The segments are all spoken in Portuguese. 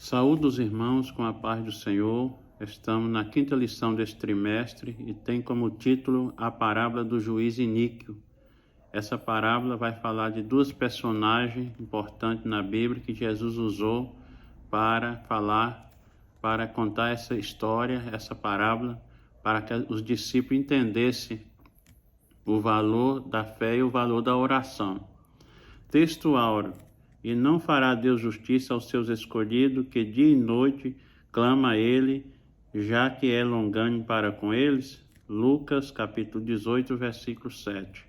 Saúdo os irmãos com a paz do Senhor. Estamos na quinta lição deste trimestre e tem como título a parábola do juiz iníquo. Essa parábola vai falar de duas personagens importantes na Bíblia que Jesus usou para contar essa história, essa parábola, para que os discípulos entendessem o valor da fé e o valor da oração. Texto áureo: e não fará Deus justiça aos seus escolhidos, que dia e noite clama a Ele, já que é longânimo para com eles? Lucas, capítulo 18, versículo 7.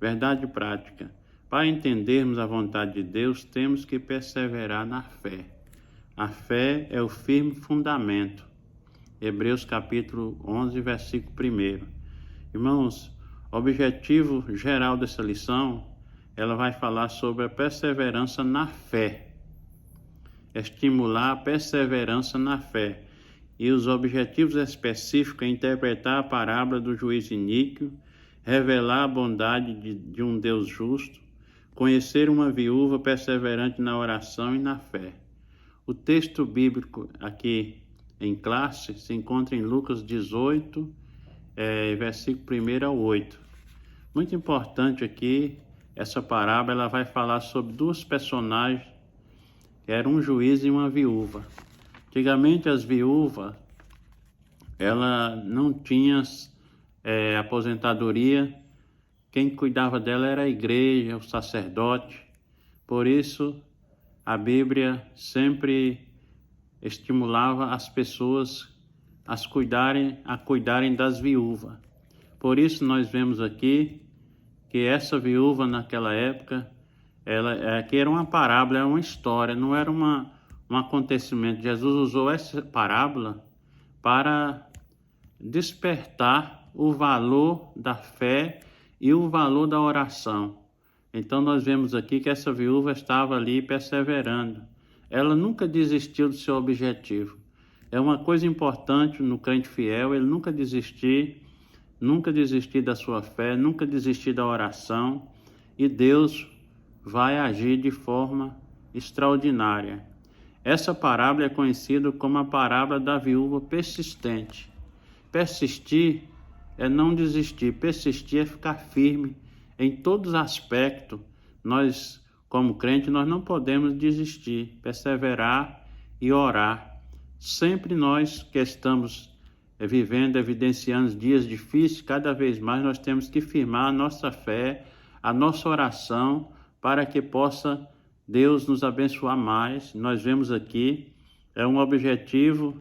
Verdade prática: para entendermos a vontade de Deus, temos que perseverar na fé. A fé é o firme fundamento. Hebreus, capítulo 11, versículo 1. Irmãos, o objetivo geral dessa lição, ela vai falar sobre a perseverança na fé, estimular a perseverança na fé. E os objetivos específicos é interpretar a parábola do juiz iníquo, revelar a bondade de um Deus justo, conhecer uma viúva perseverante na oração e na fé. O texto bíblico aqui em classe se encontra em Lucas 18, versículo 1 ao 8. Muito importante aqui. Essa parábola ela vai falar sobre duas personagens, que eram um juiz e uma viúva. Antigamente as viúvas, ela não tinha aposentadoria, quem cuidava dela era a igreja, o sacerdote. Por isso a Bíblia sempre estimulava as pessoas a cuidarem das viúvas. Por isso nós vemos aqui que essa viúva naquela época, que era uma parábola, era uma história, não era um acontecimento. Jesus usou essa parábola para despertar o valor da fé e o valor da oração. Então nós vemos aqui que essa viúva estava ali perseverando. Ela nunca desistiu do seu objetivo. É uma coisa importante no crente fiel, ele nunca desistir da sua fé, nunca desistir da oração, e Deus vai agir de forma extraordinária. Essa parábola é conhecida como a parábola da viúva persistente. Persistir é não desistir, persistir é ficar firme em todos os aspectos. Nós, como crente, nós não podemos desistir, perseverar e orar. Sempre nós que estamos vivendo, evidenciando dias difíceis, cada vez mais nós temos que firmar a nossa fé, a nossa oração, para que possa Deus nos abençoar mais. Nós vemos aqui, é um objetivo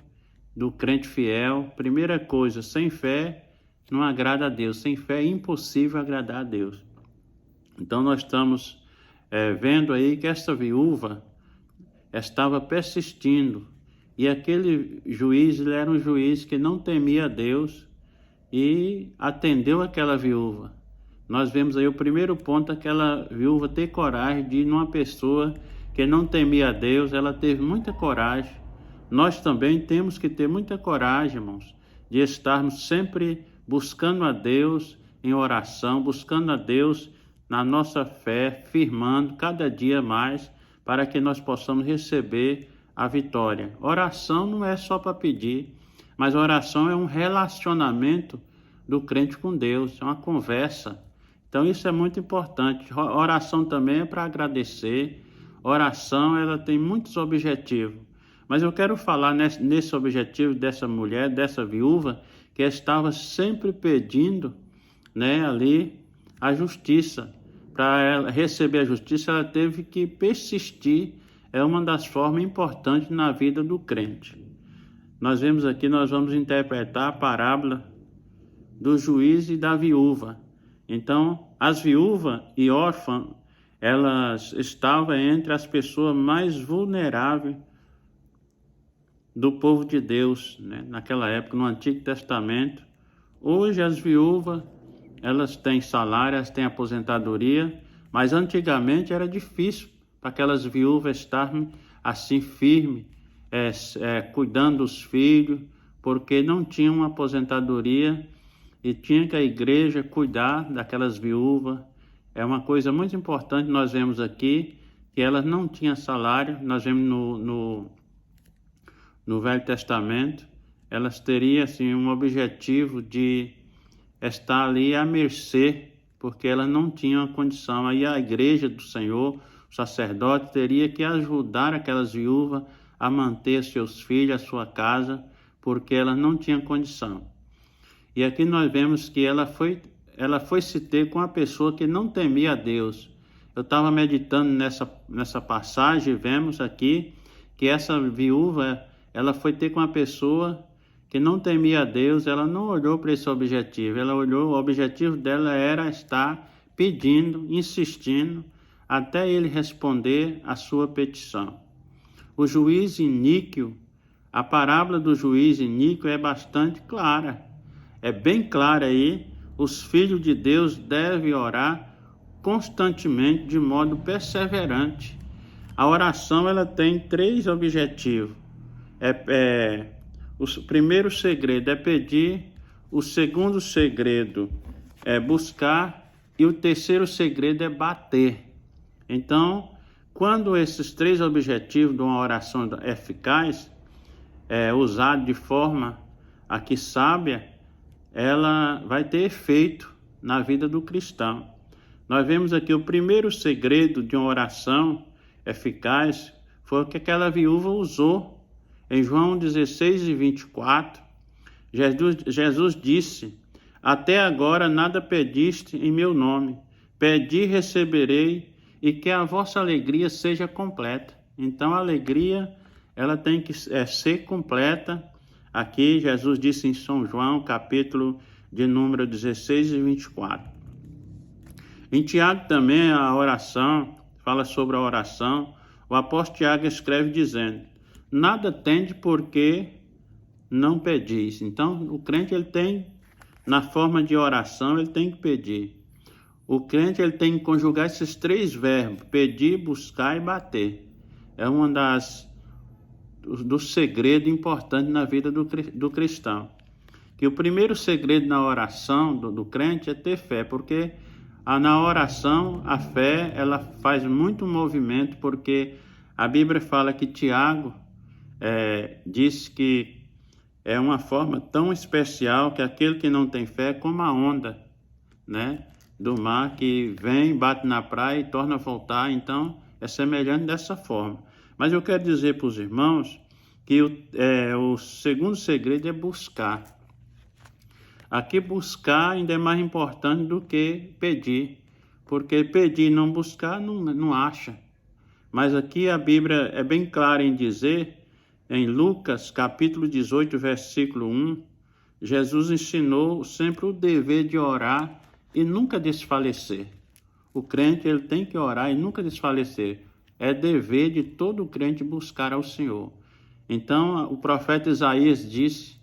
do crente fiel. Primeira coisa, sem fé não agrada a Deus, sem fé é impossível agradar a Deus. Então nós estamos vendo aí que essa viúva estava persistindo. E aquele juiz, ele era um juiz que não temia a Deus e atendeu aquela viúva. Nós vemos aí o primeiro ponto, aquela viúva ter coragem de ir numa pessoa que não temia a Deus, ela teve muita coragem. Nós também temos que ter muita coragem, irmãos, de estarmos sempre buscando a Deus em oração, buscando a Deus na nossa fé, firmando cada dia mais, para que nós possamos receber a vitória. Oração não é só para pedir, mas oração é um relacionamento do crente com Deus, é uma conversa. Então isso é muito importante. Oração também é para agradecer. Oração, ela tem muitos objetivos. Mas eu quero falar nesse objetivo dessa mulher, dessa viúva, que estava sempre pedindo, ali a justiça. Para ela receber a justiça, ela teve que persistir. É uma das formas importantes na vida do crente. Nós vemos aqui, nós vamos interpretar a parábola do juiz e da viúva. Então, as viúvas e órfãs, elas estavam entre as pessoas mais vulneráveis do povo de Deus, naquela época, no Antigo Testamento. Hoje as viúvas, elas têm salário, elas têm aposentadoria, mas antigamente era difícil para aquelas viúvas estarem assim firmes, cuidando dos filhos, porque não tinham uma aposentadoria e tinha que a igreja cuidar daquelas viúvas. É uma coisa muito importante, nós vemos aqui que elas não tinham salário. Nós vemos no Velho Testamento, elas teriam assim, um objetivo de estar ali à mercê, porque elas não tinham a condição. Aí a igreja do Senhor, o sacerdote, teria que ajudar aquelas viúvas a manter seus filhos, a sua casa, porque elas não tinham condição. E aqui nós vemos que ela foi se ter com uma pessoa que não temia a Deus. Eu estava meditando nessa passagem, vemos aqui que essa viúva, ela foi ter com uma pessoa que não temia a Deus, ela não olhou para esse objetivo, ela olhou, o objetivo dela era estar pedindo, insistindo, até ele responder a sua petição. O juiz iníquo, a parábola do juiz iníquo é bastante clara, é bem clara aí. Os filhos de Deus devem orar constantemente, de modo perseverante. A oração ela tem 3 objetivos. O primeiro segredo é pedir, o segundo segredo é buscar e o terceiro segredo é bater. Então, quando esses 3 objetivos de uma oração eficaz é usado de forma aqui sábia, ela vai ter efeito na vida do cristão. Nós vemos aqui o primeiro segredo de uma oração eficaz foi o que aquela viúva usou. Em João 16:24, Jesus disse: até agora nada pediste em meu nome. Pedi e receberei, e que a vossa alegria seja completa. Então a alegria ela tem que ser completa. Aqui Jesus disse em São João, capítulo de número 16:24. Em Tiago também a oração, fala sobre a oração. O apóstolo Tiago escreve dizendo: nada tende porque não pedis. Então o crente ele tem, na forma de oração, ele tem que pedir. O crente ele tem que conjugar esses 3 verbos: pedir, buscar e bater. É uma dos segredos importantes na vida do cristão. Que o primeiro segredo na oração do crente é ter fé, porque na oração a fé ela faz muito movimento, porque a Bíblia fala que Tiago diz que é uma forma tão especial que aquele que não tem fé é como a onda, né, do mar que vem, bate na praia e torna a voltar. Então é semelhante dessa forma. Mas eu quero dizer para os irmãos que o segundo segredo é buscar. Aqui buscar ainda é mais importante do que pedir, porque pedir e não buscar não acha. Mas aqui a Bíblia é bem clara em dizer, em Lucas capítulo 18, versículo 1, Jesus ensinou sempre o dever de orar e nunca desfalecer. O crente ele tem que orar e nunca desfalecer. É dever de todo crente buscar ao Senhor. Então o profeta Isaías disse,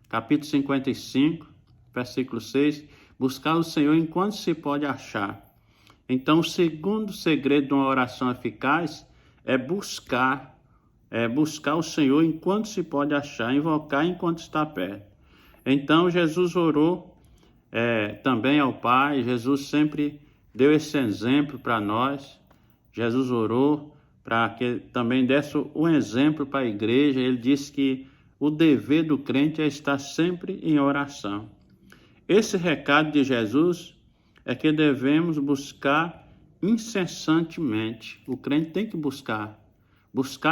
capítulo 55, versículo 6, buscar o Senhor enquanto se pode achar. Então o segundo segredo de uma oração eficaz é buscar o Senhor enquanto se pode achar, invocar enquanto está perto. Então Jesus orou também ao Pai. Jesus sempre deu esse exemplo para nós. Jesus orou para que também desse um exemplo para a igreja. Ele disse que o dever do crente é estar sempre em oração. Esse recado de Jesus é que devemos buscar incessantemente. O crente tem que buscar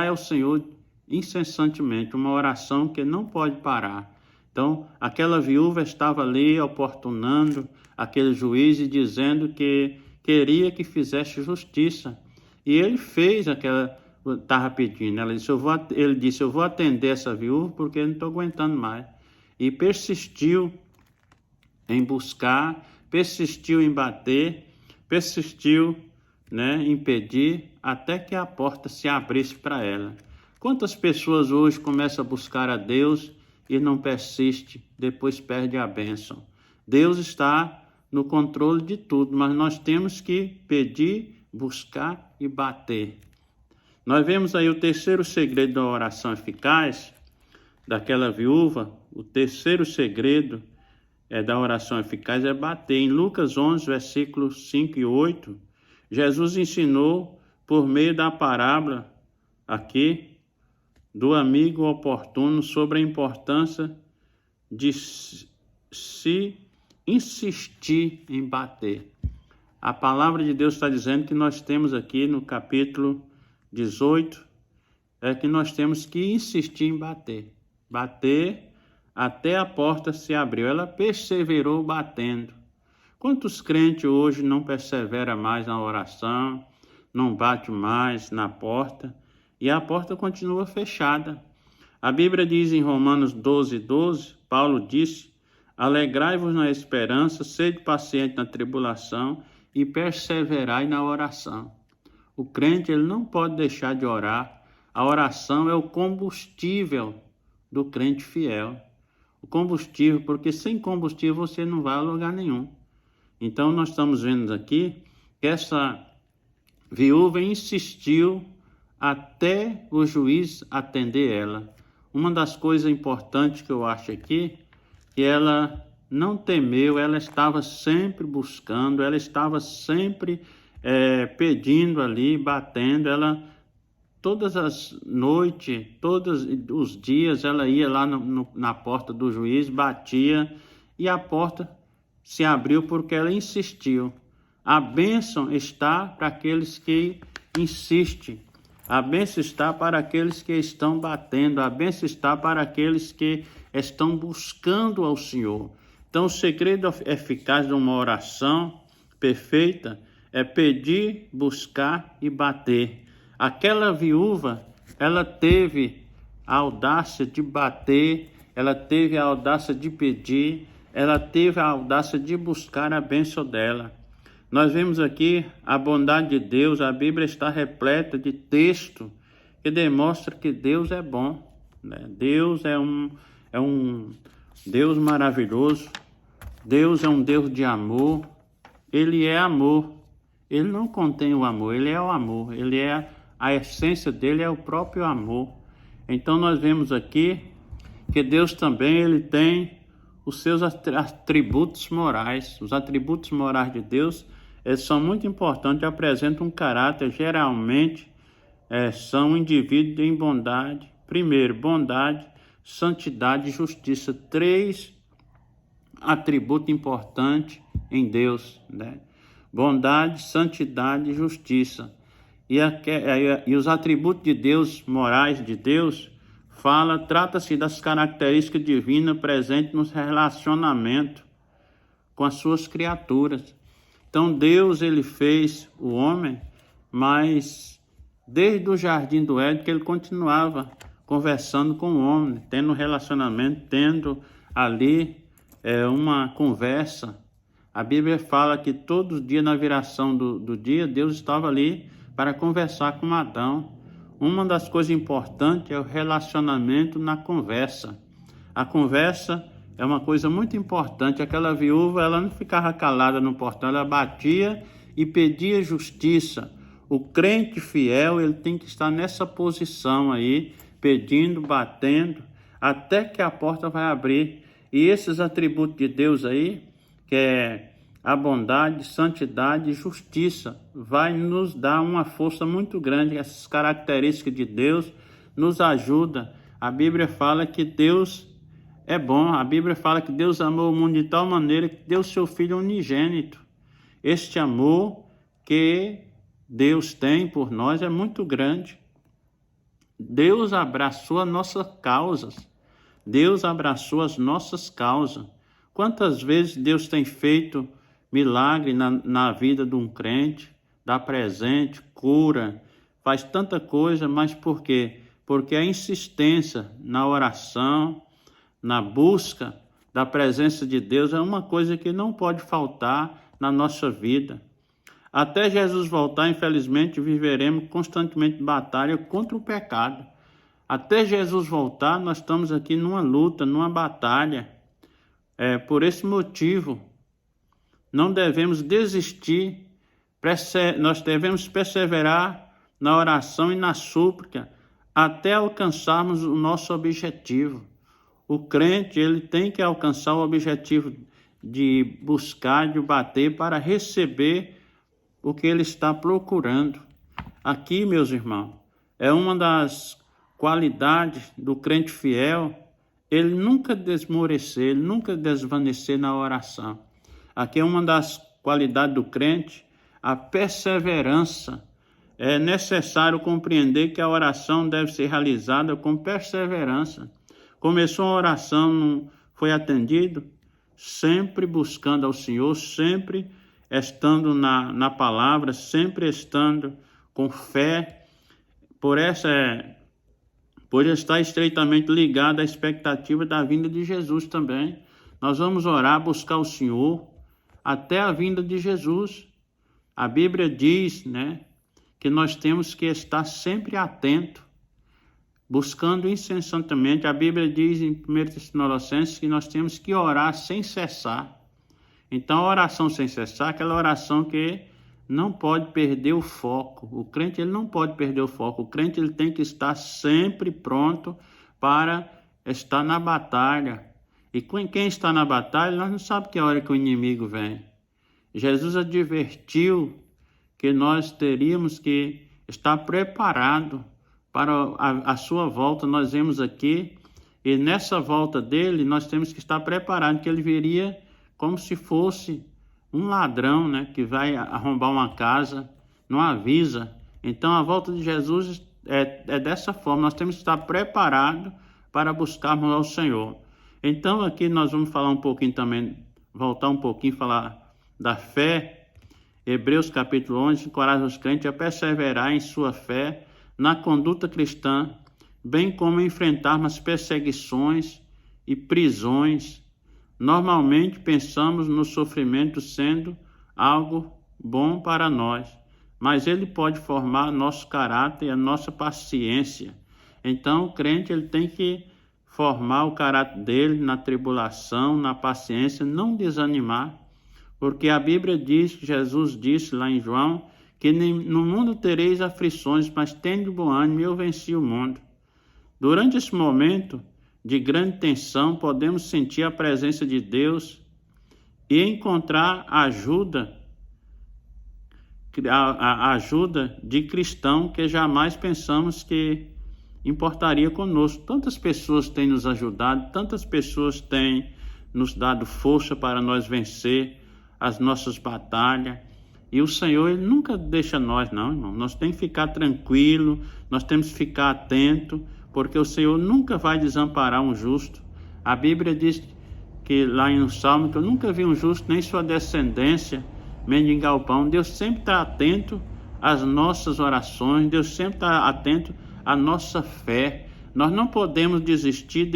ao Senhor incessantemente, uma oração que não pode parar. Então, aquela viúva estava ali oportunando aquele juiz e dizendo que queria que fizesse justiça. E ele fez estava pedindo. Ele disse, eu vou atender essa viúva porque eu não estou aguentando mais. E persistiu em buscar, persistiu em bater, persistiu, em pedir, até que a porta se abrisse para ela. Quantas pessoas hoje começam a buscar a Deus e não persiste, depois perde a bênção? Deus está no controle de tudo, mas nós temos que pedir, buscar e bater. Nós vemos aí o terceiro segredo da oração eficaz, daquela viúva. O terceiro segredo da oração eficaz é bater. Em Lucas 11, versículos 5 e 8, Jesus ensinou por meio da parábola aqui, do amigo oportuno sobre a importância de se insistir em bater. A palavra de Deus está dizendo que nós temos aqui no capítulo 18, que nós temos que insistir em bater. Bater até a porta se abriu. Ela perseverou batendo. Quantos crentes hoje não perseveram mais na oração, não bate mais na porta, e a porta continua fechada? A Bíblia diz em Romanos 12:12, Paulo disse: alegrai-vos na esperança, sede paciente na tribulação e perseverai na oração. O crente ele não pode deixar de orar. A oração é o combustível do crente fiel. O combustível, porque sem combustível você não vai a lugar nenhum. Então nós estamos vendo aqui que essa viúva insistiu até o juiz atender ela. Uma das coisas importantes que eu acho aqui, que ela não temeu, ela estava sempre buscando, ela estava sempre pedindo ali, batendo. Ela, todas as noites, todos os dias, ela ia lá na porta do juiz, batia, e a porta se abriu porque ela insistiu. A bênção está para aqueles que insistem. A bênção está para aqueles que estão batendo. A bênção está para aqueles que estão buscando ao Senhor. Então, o segredo eficaz de uma oração perfeita é pedir, buscar e bater. Aquela viúva, ela teve a audácia de bater, ela teve a audácia de pedir, ela teve a audácia de buscar a bênção dela. Nós vemos aqui a bondade de Deus. A Bíblia está repleta de texto que demonstra que Deus é bom, né? Deus é um Deus maravilhoso. Deus é um Deus de amor. Ele é amor. Ele não contém o amor, ele é o amor. Ele é a essência dele, é o próprio amor. Então nós vemos aqui que Deus também ele tem os seus atributos morais. Os atributos morais de Deus eles são muito importantes, apresentam um caráter, geralmente são indivíduos em bondade. Primeiro, bondade, santidade e justiça. 3 atributos importantes em Deus, né? Bondade, santidade e justiça. E os atributos de Deus, morais de Deus, trata-se das características divinas presentes no relacionamento com as suas criaturas. Então Deus ele fez o homem, mas desde o jardim do Éden que ele continuava conversando com o homem, tendo um relacionamento, tendo ali uma conversa. A Bíblia fala que todos os dias na viração do dia, Deus estava ali para conversar com Adão. Uma das coisas importantes é o relacionamento na conversa. A conversa é uma coisa muito importante. Aquela viúva, ela não ficava calada no portão, ela batia e pedia justiça. O crente fiel, ele tem que estar nessa posição aí, pedindo, batendo, até que a porta vai abrir. E esses atributos de Deus aí, que é a bondade, santidade e justiça, vai nos dar uma força muito grande. Essas características de Deus nos ajudam. A Bíblia fala que Deus é bom. A Bíblia fala que Deus amou o mundo de tal maneira que deu seu Filho unigênito. Este amor que Deus tem por nós é muito grande. Deus abraçou as nossas causas. Deus abraçou as nossas causas. Quantas vezes Deus tem feito milagre na vida de um crente, dá presente, cura, faz tanta coisa, mas por quê? Porque a insistência na oração, na busca da presença de Deus é uma coisa que não pode faltar na nossa vida. Até Jesus voltar, infelizmente, viveremos constantemente batalha contra o pecado. Até Jesus voltar, nós estamos aqui numa luta, numa batalha. Por esse motivo, não devemos desistir, nós devemos perseverar na oração e na súplica até alcançarmos o nosso objetivo. O crente, ele tem que alcançar o objetivo de buscar, de bater para receber o que ele está procurando. Aqui, meus irmãos, é uma das qualidade do crente fiel, ele nunca desmorecer, ele nunca desvanecer na oração. Aqui é uma das qualidades do crente, a perseverança. É necessário compreender que a oração deve ser realizada com perseverança. Começou a oração, não foi atendido? Sempre buscando ao Senhor, sempre estando na palavra, sempre estando com fé, por estar estreitamente ligado à expectativa da vinda de Jesus também. Nós vamos orar, buscar o Senhor até a vinda de Jesus. A Bíblia diz, que nós temos que estar sempre atento, buscando incessantemente. A Bíblia diz em 1 Tessalonicenses que nós temos que orar sem cessar. Então, a oração sem cessar, aquela oração que não pode perder o foco. O crente ele não pode perder o foco. O crente ele tem que estar sempre pronto para estar na batalha. E quem está na batalha, nós não sabemos que hora que o inimigo vem. Jesus advertiu que nós teríamos que estar preparado para a sua volta. Nós vemos aqui, e nessa volta dele, nós temos que estar preparados, que ele viria como se fosse um ladrão, que vai arrombar uma casa, não avisa. Então, a volta de Jesus é dessa forma. Nós temos que estar preparados para buscarmos ao Senhor. Então, aqui nós vamos falar um pouquinho também, voltar um pouquinho, falar da fé. Hebreus capítulo 11, encoraja os crentes a perseverar em sua fé, na conduta cristã, bem como enfrentarmos perseguições e prisões. Normalmente pensamos no sofrimento sendo algo bom para nós, mas ele pode formar nosso caráter e a nossa paciência. Então o crente ele tem que formar o caráter dele na tribulação, na paciência, não desanimar, porque a Bíblia diz, que Jesus disse lá em João, que no mundo tereis aflições, mas tende bom ânimo, eu venci o mundo. Durante esse momento de grande tensão, podemos sentir a presença de Deus e encontrar a ajuda de cristão que jamais pensamos que importaria conosco. Tantas pessoas têm nos ajudado, tantas pessoas têm nos dado força para nós vencer as nossas batalhas. E o Senhor ele nunca deixa nós, não, irmão. Nós temos que ficar tranquilo, nós temos que ficar atento, porque o Senhor nunca vai desamparar um justo. A Bíblia diz que lá no Salmo, que eu nunca vi um justo, nem sua descendência, mendigar o pão. Deus sempre está atento às nossas orações, Deus sempre está atento à nossa fé. Nós não podemos desistir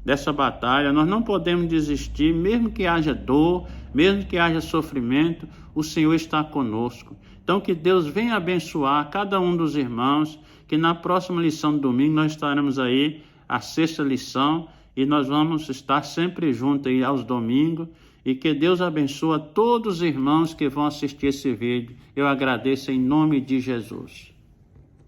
dessa batalha, nós não podemos desistir, mesmo que haja dor, mesmo que haja sofrimento, o Senhor está conosco. Então que Deus venha abençoar cada um dos irmãos, que na próxima lição do domingo nós estaremos aí, a 6ª lição, e nós vamos estar sempre juntos aí aos domingos, e que Deus abençoe a todos os irmãos que vão assistir esse vídeo. Eu agradeço em nome de Jesus.